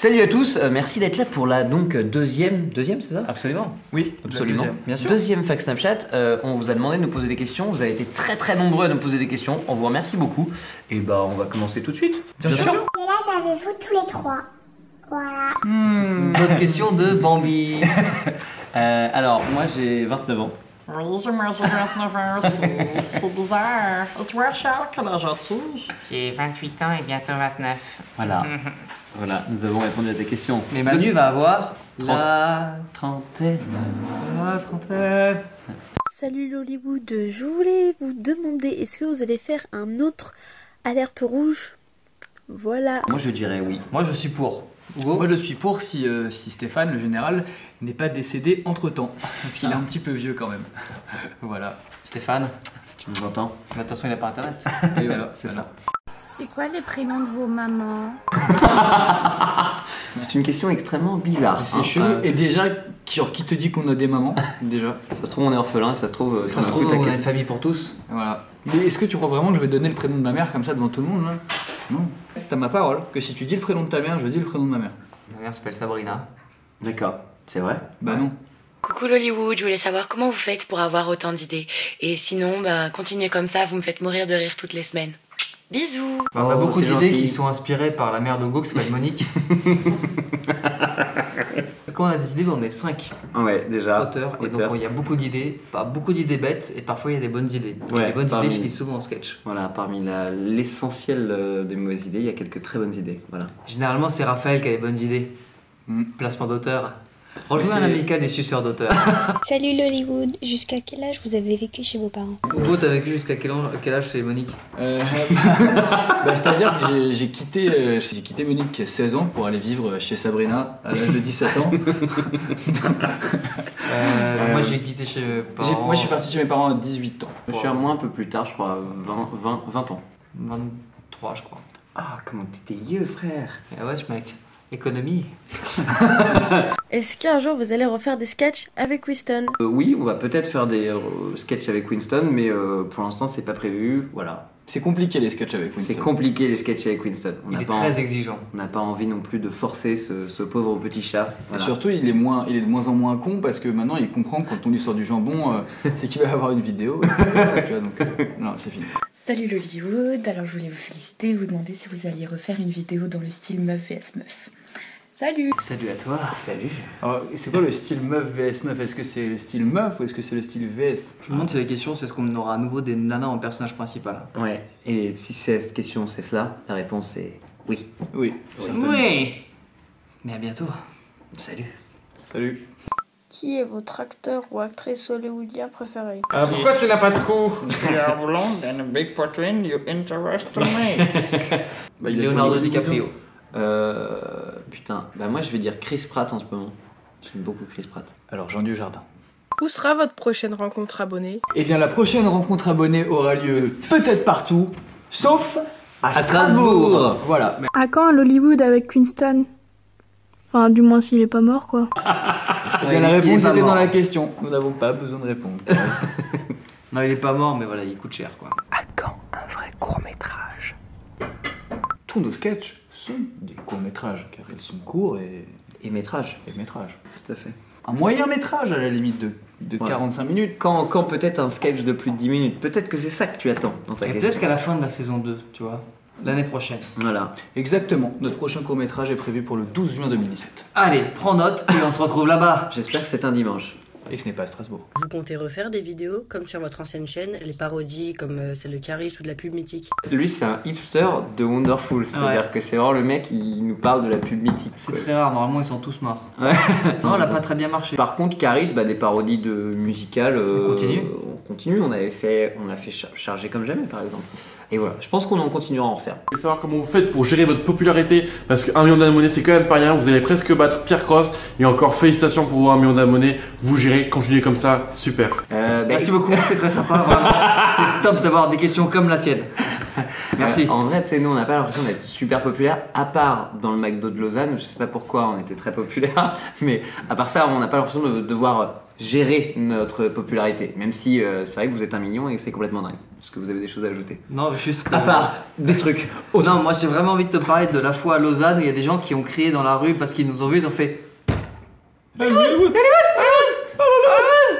Salut à tous, merci d'être là pour la deuxième, c'est ça? Absolument. Oui, absolument. Bien sûr. Deuxième Fact Snapchat, on vous a demandé de nous poser des questions, vous avez été très nombreux à nous poser des questions, on vous remercie beaucoup. Et bah on va commencer tout de suite. Bien sûr. Quel âge avez-vous tous les trois? Voilà. Bonne question de Bambi. Alors, moi j'ai 29 ans. Oui, moi j'ai 29 ans aussi. C'est bizarre. Et toi, Charles, quel âge as-tu? J'ai 28 ans et bientôt 29. Voilà. Voilà, nous avons répondu à tes questions. Mais Manu va avoir la trentaine. la trentaine. Salut l'Hollywood, je voulais vous demander, est-ce que vous allez faire un autre alerte rouge? Voilà. Moi je dirais oui. Moi je suis pour. Hugo? Moi je suis pour si Stéphane, le général, n'est pas décédé entre temps. Parce qu'il est un petit peu vieux quand même. Voilà. Stéphane, Si tu nous entends. mais attention il a pas internet. Et voilà, c'est ça. C'est quoi les prénoms de vos mamans? C'est une question extrêmement bizarre. C'est chelou. Et déjà, qui te dit qu'on a des mamans? Déjà. Ça se trouve on est orphelin, ça se trouve Ça se trouve on a une famille pour tous. Voilà. Mais est-ce que tu crois vraiment que je vais donner le prénom de ma mère comme ça devant tout le monde là? Non. T'as ma parole que si tu dis le prénom de ta mère, je dis le prénom de ma mère. Ma mère s'appelle Sabrina. D'accord, c'est vrai? Bah non. Coucou l'Hollywood, je voulais savoir comment vous faites pour avoir autant d'idées. Et sinon, continuez comme ça, vous me faites mourir de rire toutes les semaines. Bisous. On a Oh, beaucoup c'est d'idées gentil. qui sont inspirées par la mère d'Hugo qui s'appelle Monique. Quand on a des idées, on est 5 Ouais, déjà. auteurs. Et donc il y a beaucoup d'idées, pas beaucoup d'idées bêtes, et parfois il y a des bonnes idées. Et Ouais, les bonnes parmi- idées finissent souvent en sketch. Voilà, parmi l'essentiel des mauvaises idées, il y a quelques très bonnes idées. Voilà. Généralement c'est Raphaël qui a les bonnes idées. Placement d'auteur. Rejoins c'est- un amical des suceurs d'auteurs. Salut l'Hollywood, jusqu'à quel âge vous avez vécu chez vos parents? Hugo, t'as vécu jusqu'à quel âge chez Monique? C'est-à-dire que j'ai quitté Monique qui a 16 ans pour aller vivre chez Sabrina à l'âge de 17 ans. Moi j'ai quitté chez mes parents. Moi je suis parti chez mes parents à 18 ans. Je suis à moi un peu plus tard, je crois, 20 ans. 23 je crois. Ah, comment t'étais vieux, frère. Eh ouais mec, économie. Est-ce qu'un jour vous allez refaire des sketchs avec Winston? Oui, on va peut-être faire des sketchs avec Winston, mais pour l'instant c'est pas prévu. Voilà. C'est compliqué les sketchs avec Winston. C'est compliqué les sketchs avec Winston. Il est très exigeant. On n'a pas envie non plus de forcer ce pauvre petit chat. Et Voilà. surtout, il est de moins en moins con parce que maintenant il comprend que quand on lui sort du jambon, c'est qu'il va avoir une vidéo. Tu vois, donc, non, c'est fini. Salut l'Hollywood, alors je voulais vous féliciter et vous demander si vous alliez refaire une vidéo dans le style meuf vs meuf. Salut! Salut à toi. Salut. Alors, c'est quoi le style meuf vs meuf? Est-ce que c'est le style meuf ou est-ce que c'est le style VS? Je me demande si la question c'est est-ce qu'on aura à nouveau des nanas en personnage principal. Ouais, et si cette question c'est cela, la réponse est oui. Oui. certainement. Oui. Mais à bientôt. Salut. Salut. Qui est votre acteur ou actrice hollywoodien préféré? Pourquoi tu n'as pas de cou? You are blonde and a big poitrine, you interest me. Bah, il a Leonardo joué DiCaprio. Putain, bah moi je vais dire Chris Pratt en ce moment. J'aime beaucoup Chris Pratt. Alors, Jean Dujardin. Où sera votre prochaine rencontre abonnée? Eh bien, la prochaine rencontre abonnée aura lieu peut-être partout, sauf à Strasbourg. Voilà. À quand l'Hollywood avec Winston? Enfin, du moins s'il est pas mort, quoi. Eh bien, la réponse était dans la question. Nous n'avons pas besoin de répondre. Non, il est pas mort, mais voilà, il coûte cher quoi. À quand un vrai court-métrage? Tous nos sketchs sont des courts-métrages, car ils sont courts Et métrage. et métrages. Tout à fait. Un moyen-métrage à la limite de Ouais. 45 minutes. Quand peut-être un sketch de plus de 10 minutes, peut-être que c'est ça que tu attends dans ta Et question. peut-être qu'à la fin de la saison 2, tu vois, l'année prochaine. Voilà. Exactement. Notre prochain court-métrage est prévu pour le 12 juin 2017. Allez, prends note et on se retrouve là-bas. J'espère que c'est un dimanche. Et ce n'est pas à Strasbourg. Vous comptez refaire des vidéos comme sur votre ancienne chaîne, les parodies comme celle de Caris ou de la pub mythique? Lui, c'est un hipster de Wonderful, c'est-à-dire Ouais. que c'est vraiment le mec qui nous parle de la pub mythique. C'est quoi. très rare, normalement ils sont tous morts. Ouais. Non, elle a pas très bien marché. Par contre, Caris, des parodies de musicales. On continue. On continue. On a fait Charger comme jamais, par exemple. Et voilà. Je pense qu'on en continuera à en refaire. Je veux savoir comment vous faites pour gérer votre popularité, parce que 1 million d'abonnés c'est quand même pas rien, vous allez presque battre Pierre Cross, et encore félicitations pour vos 1 million d'abonnés, vous gérez, continuez comme ça, super. Merci beaucoup, c'est très sympa, vraiment. C'est top d'avoir des questions comme la tienne. Merci. En vrai, tu sais, nous, on n'a pas l'impression d'être super populaire, à part dans le McDo de Lausanne. Je sais pas pourquoi on était très populaire, mais à part ça, on n'a pas l'impression de devoir gérer notre popularité. Même si c'est vrai que vous êtes 1 million et que c'est complètement dingue. Est-ce que vous avez des choses à ajouter? Non, juste que... À part des trucs. Non, moi j'ai vraiment envie de te parler de la fois à Lausanne où il y a des gens qui ont crié dans la rue parce qu'ils nous ont vus, ils ont fait...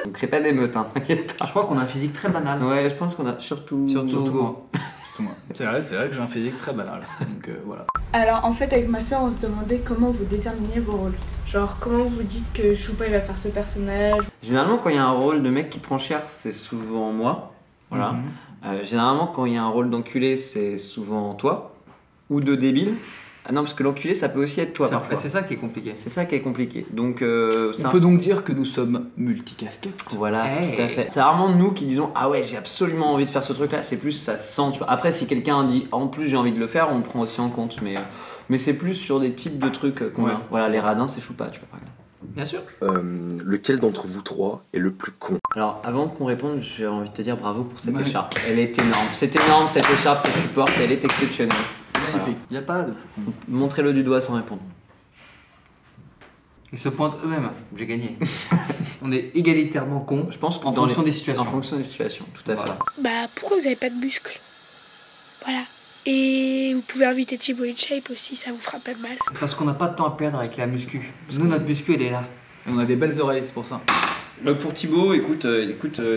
On crée pas d'émeute, hein, t'inquiète pas. Je crois qu'on a un physique très banal. Ouais, je pense qu'on a surtout Hugo. moi. Surtout moi. C'est vrai que j'ai un physique très banal. Donc voilà. Alors en fait avec ma soeur on se demandait comment vous déterminiez vos rôles. Genre comment vous dites que Choupa il va faire ce personnage. Généralement quand il y a un rôle de mec qui prend cher, c'est souvent moi. Voilà. Généralement quand il y a un rôle d'enculé, c'est souvent toi. Ou de débile. Ah non, parce que l'enculé, ça peut aussi être toi parfois. C'est ça qui est compliqué. C'est ça qui est compliqué. Donc, on peut donc dire que nous sommes multicasquettes. Voilà, tout à fait. C'est rarement nous qui disons ah ouais, j'ai absolument envie de faire ce truc-là. C'est plus ça se sent. Tu vois. Après, si quelqu'un dit en plus j'ai envie de le faire, on le prend aussi en compte. Mais c'est plus sur des types de trucs qu'on a. Voilà, les radins, c'est Choupa, tu vois par exemple. Bien sûr. Lequel d'entre vous trois est le plus con? Alors, avant qu'on réponde, j'ai envie de te dire bravo pour cette écharpe. Elle est énorme. C'est énorme cette écharpe que tu portes. Elle est exceptionnelle. Magnifique. Il n'y a pas de... Montrez-le du doigt sans répondre. Ils se pointent eux-mêmes. J'ai gagné. On est égalitairement cons. Je pense que en fonction des situations. En fonction des situations, tout à fait. Bah pourquoi vous avez pas de muscles? Voilà. Et vous pouvez inviter Thibaut InShape aussi, ça vous fera pas de mal. Parce qu'on n'a pas de temps à perdre avec la muscu. Nous, notre muscu, elle est là. Et on a des belles oreilles, c'est pour ça. Pour Thibaut, écoute,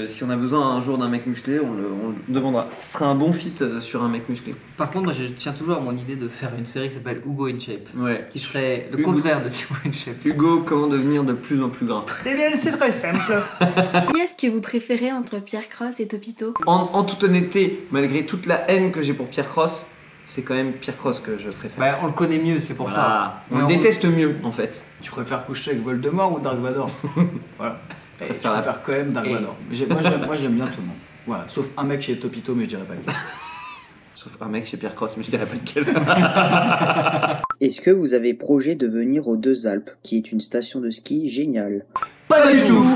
si on a besoin un jour d'un mec musclé, on le demandera. Ce serait un bon fit sur un mec musclé. Par contre, moi je tiens toujours à mon idée de faire une série qui s'appelle Hugo InShape. Ouais. Qui serait le contraire de Thibaut InShape. Hugo, comment devenir de plus en plus gras? Eh bien, c'est très simple. Qui est-ce que vous préférez entre Pierre Cross et Topito? En toute honnêteté, malgré toute la haine que j'ai pour Pierre Cross, c'est quand même Pierre Cross que je préfère. Bah, on le connaît mieux, c'est pour ça. On le déteste mieux en fait. Tu préfères coucher avec Voldemort ou Dark Vador? Voilà. Je préfère quand même Dark Vador. Moi j'aime bien tout le monde. Voilà, sauf un mec chez Topito, mais je dirais pas lequel. Sauf un mec chez Pierre Cross, mais je dirais pas lequel. Est-ce que vous avez projet de venir aux Deux Alpes, qui est une station de ski géniale? Pas du tout.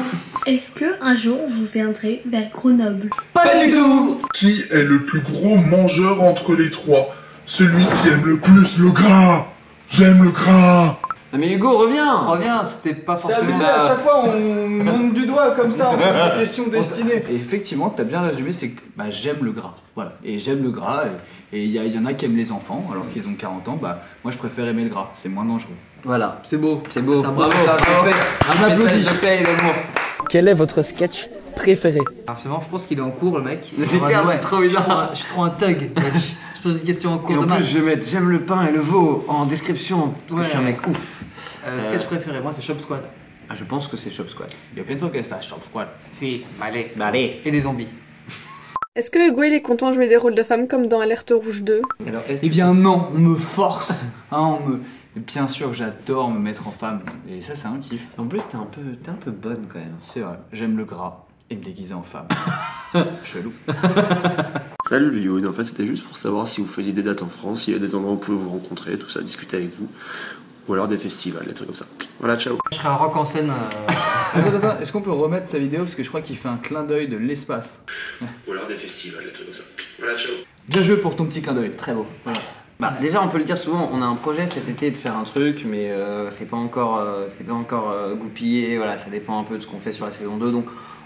Est-ce que un jour vous viendrez vers Grenoble? Pas du tout. Qui est le plus gros mangeur entre les trois? Celui qui aime le plus le gras. J'aime le gras. Ah mais Hugo, reviens. Reviens, c'était pas C'est forcément... abusé, à chaque fois on monte du doigt comme ça, on pose des questions destinées. Et effectivement, t'as bien résumé, c'est que j'aime le gras. Voilà, et j'aime le gras, et il y en a qui aiment les enfants, alors qu'ils ont 40 ans, moi je préfère aimer le gras, c'est moins dangereux. Voilà. C'est beau. C'est beau. C'est un beau Bravo. message de paix. Un message de paix et d'amour. Quel est votre sketch préféré? Alors c'est marrant, je pense qu'il est en cours le mec. C'est clair, c'est trop bizarre. Je suis trop un thug, mec. Je pose des questions en cours Et en de plus, maths. je vais mettre j'aime le pain et le veau en description, parce que je suis un mec ouf. Sketch préféré, moi c'est Shop Squad. Ah, je pense que c'est Shop Squad. Il y a plein de temps qu'elle à Shop Squad. Si, allez. Allez. Et les zombies. Est-ce que Hugo il est content de jouer des rôles de femme comme dans Alerte Rouge 2? Alors, Eh bien non, on me force. Bien sûr que j'adore me mettre en femme, et ça c'est un kiff. En plus, t'es un peu bonne quand même. C'est vrai, j'aime le gras et me déguiser en femme. Chelou. Salut le Youn, en fait c'était juste pour savoir si vous faisiez des dates en France, s'il y a des endroits où vous pouvez vous rencontrer, tout ça, discuter avec vous, ou alors des festivals, des trucs comme ça. Voilà, ciao. Je serai un rock en scène. Attends, est-ce qu'on peut remettre sa vidéo parce que je crois qu'il fait un clin d'œil de l'espace. Ou alors des festivals, des trucs comme ça. Voilà, ciao. Bien joué pour ton petit clin d'œil, très beau. Voilà. Déjà, on peut le dire souvent, on a un projet cet été de faire un truc, mais c'est pas encore goupillé, voilà, ça dépend un peu de ce qu'on fait sur la saison 2, donc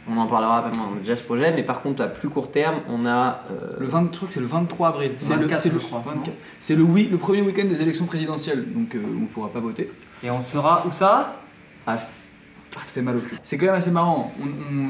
on en parlera, on a déjà ce projet, mais par contre à plus court terme, on a... c'est le 23 avril, c'est le premier week-end des élections présidentielles, donc on pourra pas voter. Et on sera où ça? Ça fait mal au cul. C'est quand même assez marrant.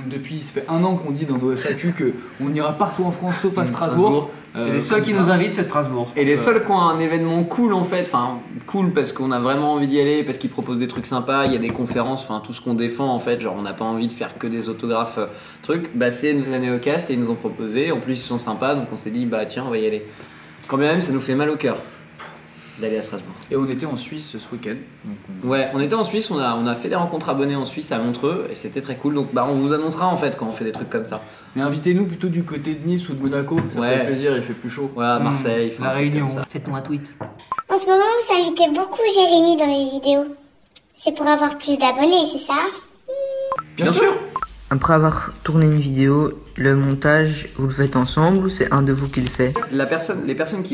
Depuis, ça fait 1 an qu'on dit dans nos FAQ qu'on ira partout en France sauf à Strasbourg. Et les seuls qui nous invitent, c'est Strasbourg. Et les seuls qui ont un événement cool en fait, enfin cool parce qu'on a vraiment envie d'y aller, parce qu'ils proposent des trucs sympas, il y a des conférences, enfin tout ce qu'on défend en fait, genre on n'a pas envie de faire que des autographes trucs, c'est la Neocast et ils nous ont proposé, en plus ils sont sympas donc on s'est dit tiens on va y aller. Quand bien même ça nous fait mal au cœur d'aller à Strasbourg. Et on était en Suisse ce week-end. Ouais, on était en Suisse, on a fait des rencontres abonnées en Suisse à Montreux et c'était très cool. Donc on vous annoncera en fait quand on fait des trucs comme ça. Mais invitez-nous plutôt du côté de Nice ou de Monaco, ça fait plaisir, il fait plus chaud. Ouais, à Marseille, La Réunion. Faites-nous un tweet. En ce moment, vous invitez beaucoup Jérémy dans les vidéos. C'est pour avoir plus d'abonnés, c'est ça? Bien sûr. Après avoir tourné une vidéo, le montage, vous le faites ensemble ou c'est un de vous qui le fait? Les personnes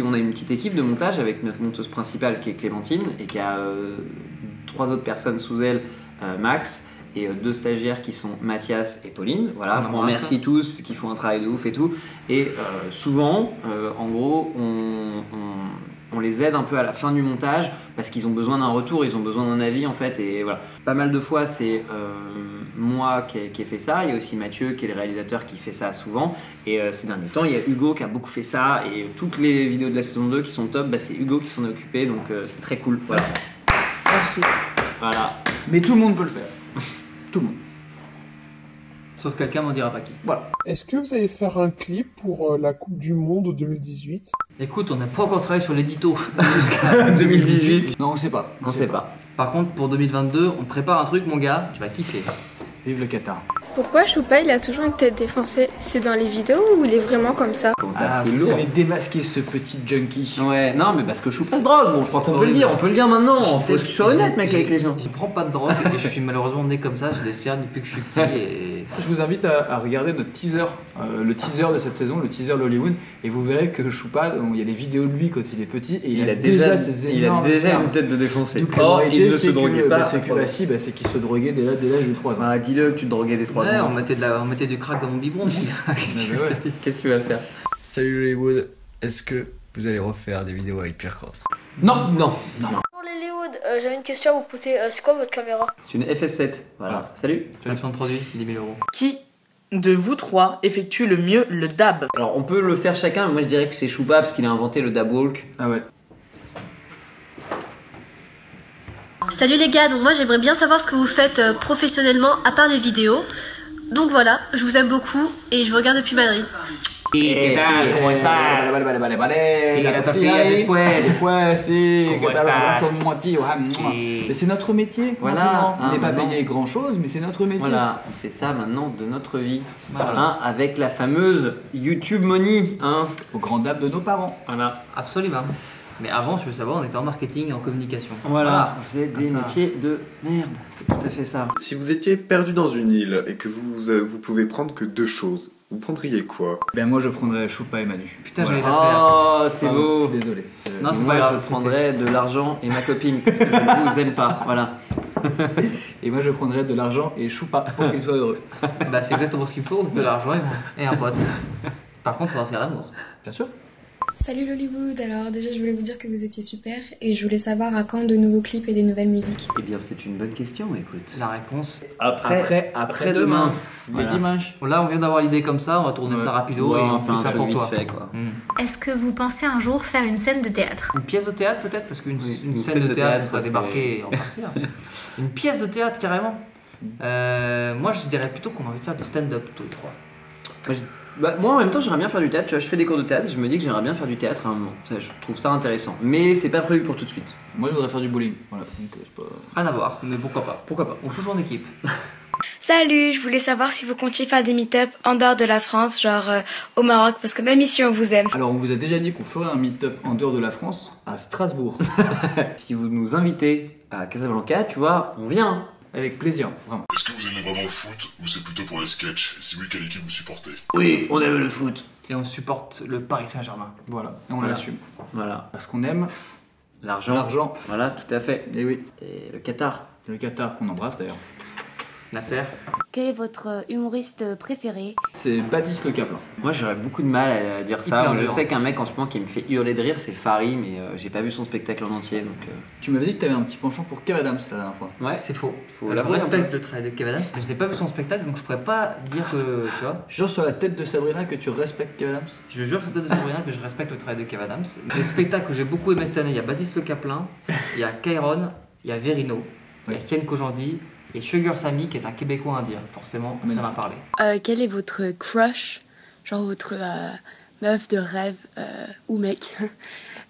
on a une petite équipe de montage avec notre monteuse principale qui est Clémentine et qui a 3 autres personnes sous elle, Max et 2 stagiaires qui sont Mathias et Pauline. Voilà, on remercie tous, qui font un travail de ouf et tout. Et souvent, en gros, on les aide un peu à la fin du montage parce qu'ils ont besoin d'un retour, ils ont besoin d'un avis en fait. Et voilà, pas mal de fois c'est moi qui ai fait ça, il y a aussi Mathieu qui est le réalisateur qui fait ça souvent. Et ces derniers temps, il y a Hugo qui a beaucoup fait ça. Et toutes les vidéos de la saison 2 qui sont top, bah, c'est Hugo qui s'en est occupé, donc c'est très cool. Voilà. Merci. Voilà. Mais tout le monde peut le faire. Tout le monde. Sauf quelqu'un m'en dira pas qui. Voilà. Est-ce que vous allez faire un clip pour la Coupe du Monde 2018? Écoute, on n'a pas encore travaillé sur l'édito jusqu'à 2018. Non, on sait pas. On sait pas. Par contre, pour 2022, on prépare un truc, mon gars, tu vas kiffer. Vive le Qatar. Pourquoi Choupa il a toujours une tête défoncée? C'est dans les vidéos ou il est vraiment comme ça? Ah, vous avez démasqué ce petit junkie. Ouais, non, mais parce que Choupa se drogue, bon, je crois qu'on peut le dire, maintenant. Faut que tu sois honnête, mec, avec les gens. Je prends pas de drogue et je suis malheureusement né comme ça, j'ai des cernes depuis que je suis petit et... Je vous invite à regarder notre teaser, le teaser de cette saison, le teaser de Hollywood, et vous verrez que Choupa, il y a des vidéos de lui quand il est petit, et il a déjà ses énormes une tête de défoncé. Oh, il ne se droguait pas. C'est qu'il se droguait dès l'âge de 3 ans. Ah, dis-le que tu te droguais dès 3 ans. Ouais, on mettait du crack dans mon biberon, mon gars. Qu'est-ce que tu vas faire? Salut Hollywood, est-ce que vous allez refaire des vidéos avec Pierre Cross? Non. Bonjour Hollywood, j'avais une question à vous poser. C'est quoi votre caméra? C'est une FS7. Voilà. Salut. Placement de produit, 10 000 €. Qui de vous trois effectue le mieux le dab? Alors on peut le faire chacun, mais moi je dirais que c'est Choupa parce qu'il a inventé le dab walk. Ah ouais. Salut les gars, donc moi j'aimerais bien savoir ce que vous faites professionnellement à part les vidéos. Donc voilà, je vous aime beaucoup et je vous regarde depuis Madrid. ¿Qué tal? ¿Cómo estás? Vale. La tortilla después, sí. ¿Qué tal? Abrazo moi, tío. Mais c'est notre métier. Voilà. On n'est pas payé grand chose, mais c'est notre métier. Voilà, on fait ça maintenant de notre vie. Voilà. Avec la fameuse YouTube Money. Au grand dab de nos parents. Voilà. Absolument. Mais avant, je veux savoir, on était en marketing et en communication. Voilà, on faisait des métiers de merde, c'est tout à fait ça. Si vous étiez perdu dans une île et que vous pouvez prendre que 2 choses, vous prendriez quoi? Ben moi je prendrais Choupa et Manu. Putain, j'allais la faire. Oh, c'est beau. Désolé. Non, c'est moi, pas grave. je prendrais de l'argent et ma copine parce que je ne vous aime pas. Voilà. Et moi je prendrais de l'argent et Choupa pour qu'il soit heureux. Bah c'est exactement ce qu'il me faut, de l'argent et un pote. Par contre, on va faire l'amour. Bien sûr. Salut Hollywood, alors déjà je voulais vous dire que vous étiez super et je voulais savoir à quand de nouveaux clips et des nouvelles musiques. Eh bien c'est une bonne question, écoute. La réponse après demain. Voilà. Dimanche. Là on vient d'avoir l'idée comme ça, on va tourner ça rapido et on fait ça pour toi. Fait, quoi. Est-ce que vous pensez un jour faire une scène de théâtre? Une pièce de théâtre peut-être, parce qu'une scène de théâtre va débarquer et en partir. Une pièce de théâtre carrément. Moi je dirais plutôt qu'on a envie de faire du stand-up tous les trois. Moi en même temps j'aimerais bien faire du théâtre, tu vois, je fais des cours de théâtre et je me dis que j'aimerais bien faire du théâtre à un moment, ça, je trouve ça intéressant, mais c'est pas prévu pour tout de suite. Moi je voudrais faire du bowling, voilà, donc c'est pas... Rien à voir, mais pourquoi pas, on peut jouer en équipe. Salut, je voulais savoir si vous comptiez faire des meet-up en dehors de la France, genre au Maroc, parce que même ici on vous aime. Alors on vous a déjà dit qu'on ferait un meet-up en dehors de la France, à Strasbourg. Si vous nous invitez à Casablanca, tu vois, on vient. Avec plaisir, vraiment. Est-ce que vous aimez vraiment le foot ou c'est plutôt pour les sketchs? Et si oui, quelle équipe vous supportez? Oui, on aime le foot. Et on supporte le Paris Saint-Germain. Voilà, et on l'assume. Voilà. Parce qu'on aime l'argent. Voilà, tout à fait. Et oui. Et le Qatar. Le Qatar qu'on embrasse d'ailleurs. Nasser. Quel est votre humoriste préféré? C'est Baptiste Le Caplin. Moi j'aurais beaucoup de mal à dire ça. Moi, je sais qu'un mec en ce moment qui me fait hurler de rire, c'est Fari, mais j'ai pas vu son spectacle en entier. Donc, Tu m'avais dit que t'avais un petit penchant pour Kev Adams la dernière fois. Ouais, c'est faux. Faut je respecte le travail de Kev Adams, mais je n'ai pas vu son spectacle, donc je pourrais pas dire que. Tu vois. Je jure sur la tête de Sabrina que tu respectes Kev Adams. Je jure sur la tête de Sabrina que je respecte le travail de Kev Adams. Les spectacles que j'ai beaucoup aimé cette année, il y a Baptiste Le Caplin, il y a Kairon, il y a Verino, il y a Ken Kojandi. Et Sugar Sammy qui est un Québécois indien, forcément, ça m'a parlé. Quel est votre crush, genre votre meuf de rêve ou mec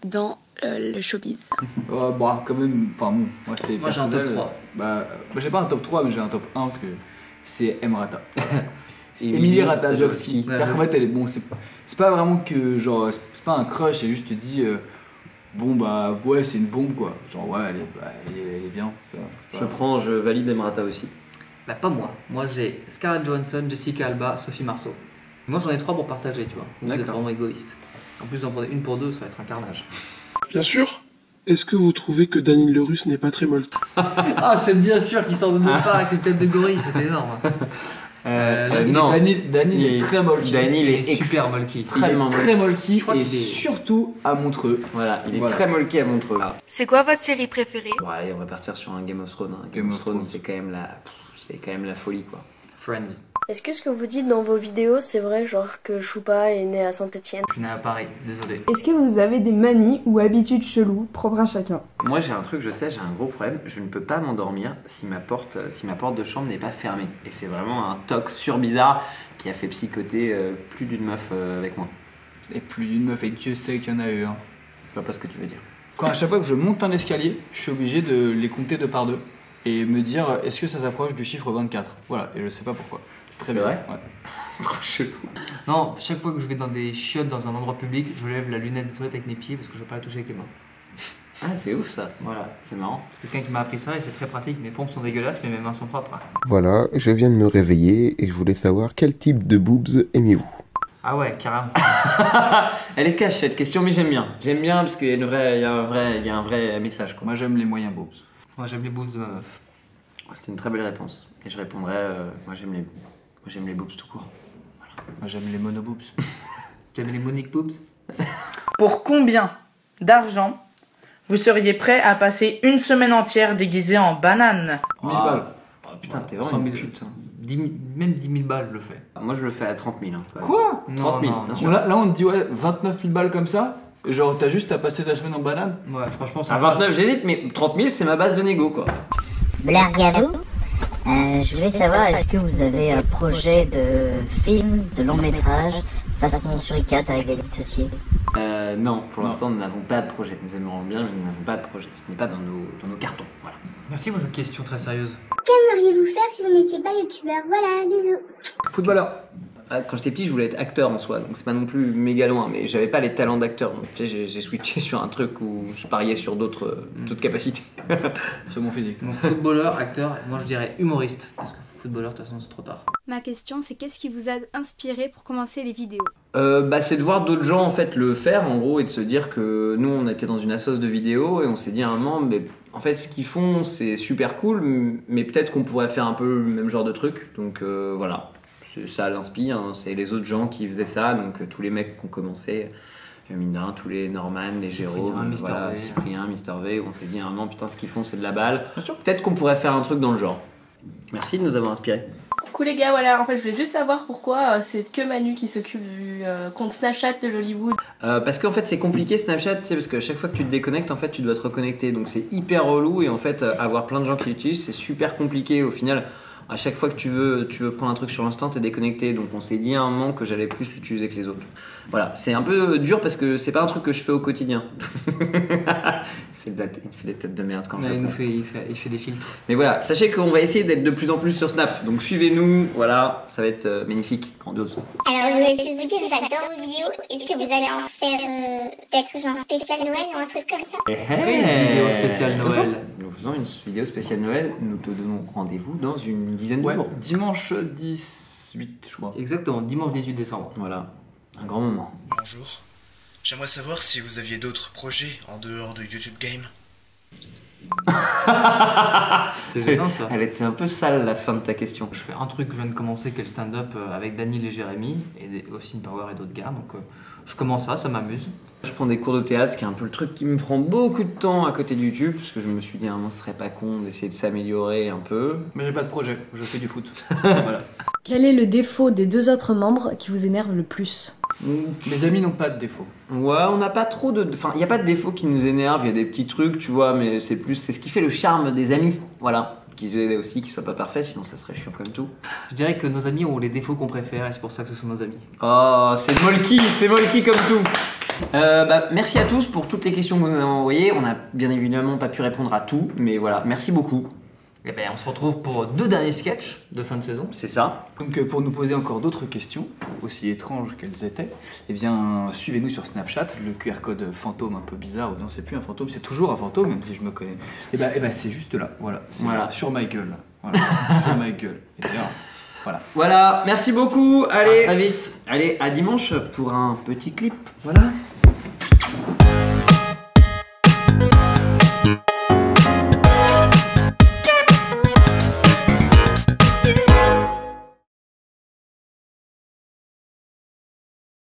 dans le showbiz? Bah quand même, enfin bon, moi c'est personnel. Moi j'ai un top 3. Bah j'ai pas un top 3 mais j'ai un top 1 parce que c'est Emrata. Émilie Ratajkowski. C'est-à-dire qu'en fait elle est bon, c'est pas vraiment que genre, c'est pas un crush, c'est juste tu te dis bon bah ouais c'est une bombe quoi, genre ouais elle est bien. Je valide Emrata aussi. Bah pas moi j'ai Scarlett Johansson, Jessica Alba, Sophie Marceau. Moi j'en ai 3 pour partager tu vois, vous êtes vraiment égoïste. En plus d'en prendre une pour 2 ça va être un carnage. Bien sûr, Est-ce que vous trouvez que Daniel le Russe n'est pas très molki? Ah, c'est bien sûr qu'il sort de nulle part avec une tête de gorille, c'était énorme. Non, Daniel est très molki. Daniel est super molki. Très molki et qu'il est- surtout à Montreux. Voilà, il est très molki à Montreux. C'est quoi votre série préférée? Bon, allez, on va partir sur un Game of Thrones. Hein. Game of Thrones, c'est quand même la folie, quoi. Friends. Est-ce que ce que vous dites dans vos vidéos, c'est vrai, genre que Choupa est né à Saint-Etienne? Je suis né à Paris, désolé. Est-ce que vous avez des manies ou habitudes cheloues propres à chacun? Moi, j'ai un truc, je sais, j'ai un gros problème. Je ne peux pas m'endormir si ma porte de chambre n'est pas fermée. Et c'est vraiment un toc bizarre qui a fait psychoter plus d'une meuf avec moi. Et plus d'une meuf, et Dieu sait qu'il y en a eu. Hein. Je vois pas ce que tu veux dire. Quand à chaque fois que je monte un escalier, je suis obligé de les compter 2 par 2 et me dire est-ce que ça s'approche du chiffre 24. Voilà, et je sais pas pourquoi. C'est vrai. Ouais. Trop chelou. Non, chaque fois que je vais dans des chiottes dans un endroit public, je lève la lunette des toilettes avec mes pieds parce que je veux pas la toucher avec les mains. Ah, c'est ouf ça. Voilà. C'est marrant. C'est quelqu'un qui m'a appris ça et c'est très pratique. Mes pompes sont dégueulasses, mais mes mains sont propres. Voilà, je viens de me réveiller et je voulais savoir quel type de boobs aimez-vous? Ah ouais, carrément. Elle est cash cette question, mais j'aime bien. J'aime bien parce qu'il y a un vrai message, quoi. Moi, j'aime les moyens boobs. Moi, j'aime les boobs de ma meuf. C'était une très belle réponse. Et je répondrais, moi j'aime les boobs tout court. Voilà. Moi j'aime les monoboobs. Tu aimes les Monique boobs? Pour combien d'argent vous seriez prêt à passer une semaine entière déguisé en banane? 1000 balles. Oh, putain, t'es vraiment une pute. Même 10 000 balles, je le fais. Moi je le fais à 30 000. Hein, Quoi? 30 000, bien sûr. Là, on te dit ouais, 29 000 balles comme ça. Genre, t'as juste à passer ta semaine en banane? Ouais, franchement, ça à 29, j'hésite, mais 30 000, c'est ma base de négo, quoi. Blague à vous. Je voulais savoir, est-ce que vous avez un projet de film, de long métrage, façon suricate avec les dissociés? Non, pour l'instant, nous n'avons pas de projet. Nous aimerions bien, mais nous n'avons pas de projet. Ce n'est pas dans nos cartons. Voilà. Merci pour cette question très sérieuse. Qu'aimeriez-vous faire si vous n'étiez pas youtubeur? Voilà, bisous. Footballeur. Quand j'étais petit, je voulais être acteur en soi, donc c'est pas non plus méga loin, mais j'avais pas les talents d'acteur. Donc tu sais, j'ai switché sur un truc où je pariais sur d'autres capacités. Sur mon physique. Donc footballeur, acteur, moi je dirais humoriste, parce que footballeur, de toute façon, c'est trop tard. Ma question, c'est qu'est-ce qui vous a inspiré pour commencer les vidéos? C'est de voir d'autres gens en fait le faire en gros et de se dire que nous on était dans une assoce de vidéos et on s'est dit à un moment mais en fait ce qu'ils font c'est super cool mais peut-être qu'on pourrait faire un peu le même genre de truc donc voilà. Ça l'inspire, hein. C'est les autres gens qui faisaient ça, donc tous les mecs qui ont commencé, mine de rien, tous les Norman, les Jérôme, voilà, Cyprien, Mister V, on s'est dit à un moment, putain, ce qu'ils font, c'est de la balle. Peut-être qu'on pourrait faire un truc dans le genre. Merci de nous avoir inspirés. Coucou les gars, voilà, en fait, je voulais juste savoir pourquoi c'est que Manu qui s'occupe du compte Snapchat de l'Hollywood. Parce qu'en fait, c'est compliqué Snapchat, tu sais, parce que chaque fois que tu te déconnectes, en fait, tu dois te reconnecter, donc c'est hyper relou et en fait, avoir plein de gens qui l'utilisent, c'est super compliqué au final. À chaque fois que tu veux prendre un truc sur l'instant, t'es déconnecté. Donc on s'est dit à un moment que j'allais plus l'utiliser que les autres. Voilà, c'est un peu dur parce que c'est pas un truc que je fais au quotidien. Il fait des têtes de merde quand même. Il fait des filtres. Mais voilà, sachez qu'on va essayer d'être de plus en plus sur Snap. Donc suivez-nous, voilà, ça va être magnifique, grandiose. Alors, je voulais juste vous dire, j'adore vos vidéos. Est-ce que vous allez en faire peut-être genre spécial Noël ou un truc comme ça? Une vidéo spéciale Noël. Nous faisons une vidéo spéciale Noël. Nous te donnons rendez-vous dans une dizaine de jours. Dimanche 18, je crois. Exactement, dimanche 18 décembre. Voilà, un grand moment. Bonjour. J'aimerais savoir si vous aviez d'autres projets en dehors de YouTube Game. C'était gênant ça. Elle était un peu sale la fin de ta question. Je fais un truc que je viens de commencer qui est le stand-up avec Daniel et Jérémy et aussi Power et d'autres gars donc je commence ça m'amuse. Je prends des cours de théâtre qui est un peu le truc qui me prend beaucoup de temps à côté de YouTube parce que je me suis dit à un moment ce serait pas con d'essayer de s'améliorer un peu. Mais j'ai pas de projet, je fais du foot. Voilà. Quel est le défaut des 2 autres membres qui vous énerve le plus? Mes amis n'ont pas de défaut. Ouais, on n'a pas trop de... Enfin, il n'y a pas de défaut qui nous énerve, il y a des petits trucs, tu vois, mais c'est ce qui fait le charme des amis, voilà. Qu'ils aient aussi, qu'ils soient pas parfaits, sinon ça serait chiant comme tout. Je dirais que nos amis ont les défauts qu'on préfère et c'est pour ça que ce sont nos amis. Oh, c'est molki comme tout. Merci à tous pour toutes les questions que vous nous avez envoyées. On n'a bien évidemment pas pu répondre à tout, mais voilà, merci beaucoup. Et on se retrouve pour 2 derniers sketchs de fin de saison. C'est ça. Donc pour nous poser encore d'autres questions, aussi étranges qu'elles étaient, eh bien suivez-nous sur Snapchat, le QR code fantôme un peu bizarre, non c'est plus un fantôme, c'est toujours un fantôme même si je me connais. Et c'est juste là, voilà, voilà. Là, sur ma gueule, voilà, sur ma gueule. Et d'ailleurs, voilà. Voilà, merci beaucoup, allez. À très vite. Allez, à dimanche pour un petit clip, voilà.